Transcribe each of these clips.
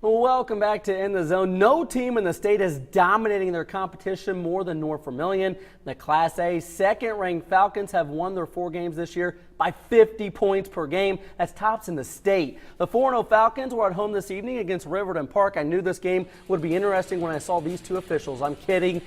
Welcome back to In the Zone. No team in the state is dominating their competition more than North Vermilion. The Class A second-ranked Falcons have won their 4 games this year by 50 points per game. That's tops in the state. The 4-0 Falcons were at home this evening against Riverton Park. I knew this game would be interesting when I saw these two officials. I'm kidding.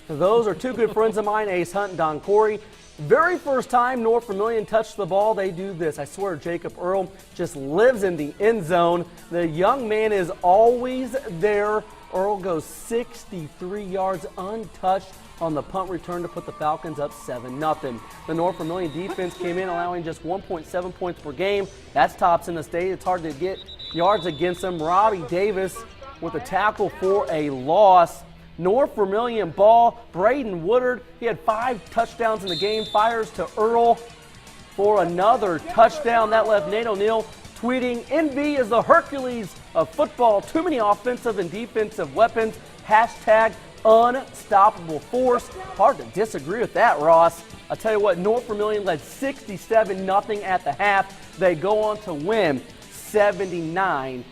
Those are two good friends of mine, Ace Hunt and Don Corey. Very first time North Vermilion touched the ball, they do this. I swear Jacob Earl just lives in the end zone. The young man is always there. Earl goes 63 yards untouched on the punt return to put the Falcons up 7-0. The North Vermilion defense came in allowing just 1.7 points per game. That's tops in the state. It's hard to get yards against them. Robbie Davis with a tackle for a loss. North Vermilion ball, Braden Woodard, he had 5 touchdowns in the game, fires to Earl for another touchdown. That left Nate O'Neill tweeting, "NV is the Hercules of football, too many offensive and defensive weapons, hashtag unstoppable force." Hard to disagree with that, Ross. I'll tell you what, North Vermilion led 67-0 at the half. They go on to win 79-0.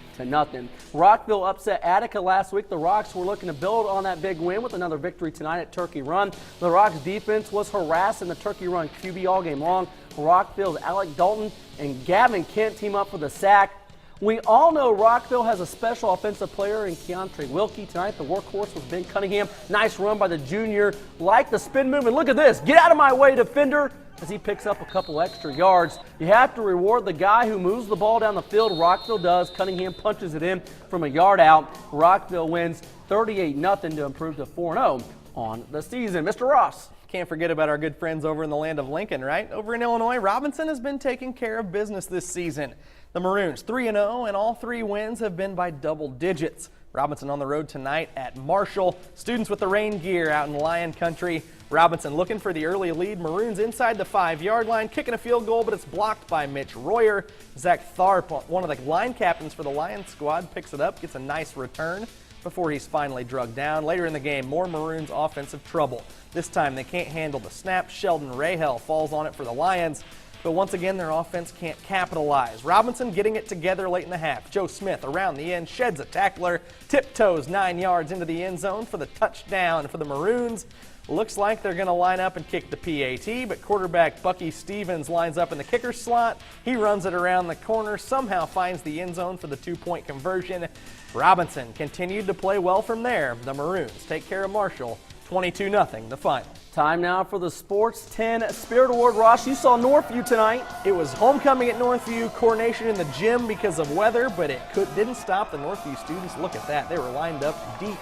Rockville upset Attica last week. The Rocks were looking to build on that big win with another victory tonight at Turkey Run. The Rocks defense was harassing the Turkey Run QB all game long. Rockville's Alec Dalton and Gavin Kent team up for the sack. We all know Rockville has a special offensive player in Keontre Wilkie. Tonight the workhorse was Ben Cunningham. Nice run by the junior. Like the spin move, and look at this. Get out of my way, defender, as he picks up a couple extra yards. You have to reward the guy who moves the ball down the field. Rockville does. Cunningham punches it in from a yard out. Rockville wins 38-0 to improve to 4-0 on the season. Mr. Ross. Can't forget about our good friends over in the land of Lincoln, right? Over in Illinois, Robinson has been taking care of business this season. The Maroons 3-0, and all 3 wins have been by double digits. Robinson on the road tonight at Marshall. Students with the rain gear out in Lion Country. Robinson looking for the early lead. Maroons inside the 5-yard line, kicking a field goal, but it's blocked by Mitch Royer. Zach Tharp, one of the line captains for the Lions squad, picks it up, gets a nice return before he's finally drugged down. Later in the game, more Maroons offensive trouble. This time they can't handle the snap. Sheldon Rahel falls on it for the Lions. But once again, their offense can't capitalize. Robinson getting it together late in the half. Joe Smith around the end, sheds a tackler, tiptoes 9 yards into the end zone for the touchdown for the Maroons. Looks like they're going to line up and kick the PAT, but quarterback Bucky Stevens lines up in the kicker slot. He runs it around the corner, somehow finds the end zone for the 2-point conversion. Robinson continued to play well from there. The Maroons take care of Marshall, 22-0, the final. Time now for the Sports 10 Spirit Award. Ross, you saw Northview tonight. It was homecoming at Northview, coronation in the gym because of weather, but it didn't stop the Northview students. Look at that. They were lined up deep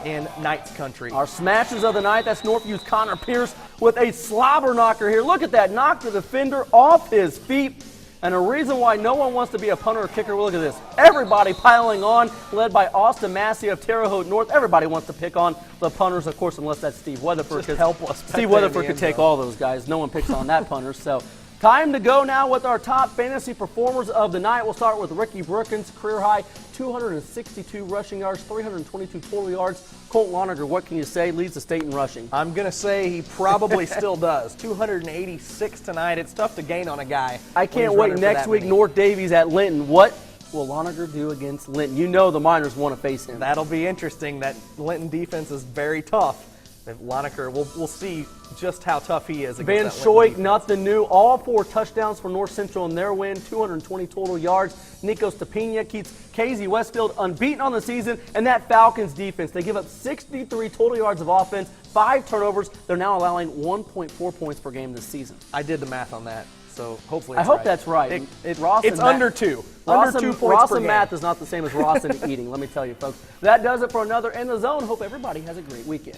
in Knights country. Our smashes of the night, that's Northview's Connor Pierce with a slobber knocker here. Look at that, knocked the defender off his feet. And a reason why no one wants to be a punter or kicker, look at this. Everybody piling on, led by Austin Massey of Terre Haute North. Everybody wants to pick on the punters, of course, unless that's Steve Weatherford. Just helpless. Steve Weatherford could take all those guys. No one picks on that punter. So time to go now with our top fantasy performers of the night. We'll start with Ricky Brookins, career high, 262 rushing yards, 322 total yards. Colt Lonergan, what can you say, leads the state in rushing? I'm going to say he probably still does. 286 tonight. It's tough to gain on a guy. I can't wait. Next week, North Davies at Linton. What will Lonergan do against Linton? You know the Miners want to face him. That'll be interesting. That Linton defense is very tough. If Lonergan, we'll see just how tough he is against Van Schoik, nothing new. All 4 touchdowns for North Central in their win, 220 total yards. Nico Stepina keeps KZ Westfield unbeaten on the season, and that Falcons defense, they give up 63 total yards of offense, 5 turnovers. They're now allowing 1.4 points per game this season. I did the math on that, so hopefully I hope that's right. It's under 2. Ross under 2 and, points Ross per and game. math is not the same as Ross and eating, let me tell you, folks. That does it for another In the Zone. Hope everybody has a great weekend.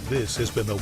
This has been the